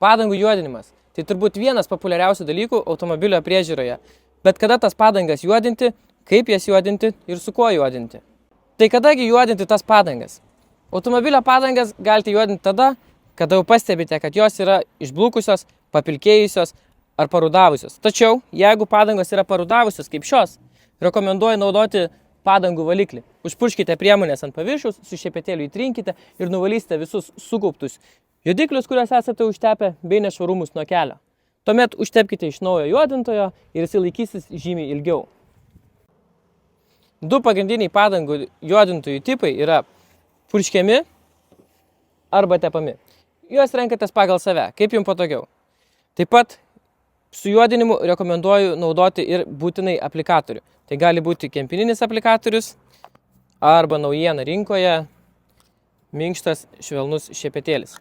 Padangų juodinimas. Tai turbūt vienas populiariausių dalykų automobilio priežiūroje. Bet kada tas padangas juodinti, kaip jas juodinti ir su kuo juodinti. Tai kadagi juodinti tas padangas? Automobilio padangas galite juodinti tada, kada jau pastebite, kad jos yra išblukusios, papilkėjusios ar parudavusios. Tačiau, jeigu padangos yra parudavusios kaip šios, rekomenduoju naudoti padangų valiklį. Užpurškite priemonės ant paviršiaus, su šepetėliu įtrinkite ir nuvalysite visus sukauptus juodiklius, kuriuos esate užtepę, bei nešvarumus nuo kelio. Tuomet užtepkite iš naujo juodintojo ir jis laikysis žymiai ilgiau. Du pagrindiniai padangų juodintojų tipai yra purškiami arba tepami. Juos renkatės pagal save, kaip jums patogiau. Taip pat su juodinimu rekomenduoju naudoti ir būtinai aplikatorių. Tai gali būti kempininis aplikatorius arba naujiena rinkoje minkštas švelnus šepetėlis.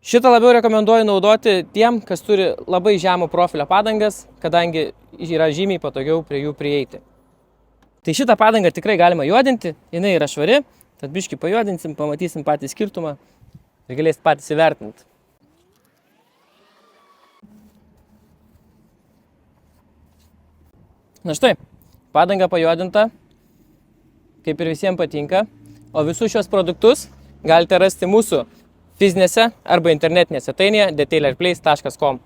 Šitą labiau rekomenduoju naudoti tiem, kas turi labai žemo profilio padangas, kadangi yra žymiai patogiau prie jų prieiti. Tai šitą padangą tikrai galima juodinti, jinai yra švari, tad biškį pajuodinsim, pamatysim patį skirtumą ir galėsit patys įvertinti. Na štai, padanga pajuodinta, kaip ir visiems patinka, o visus šios produktus galite rasti mūsų fizinėse arba internetinėse svetainėje detailerplace.com.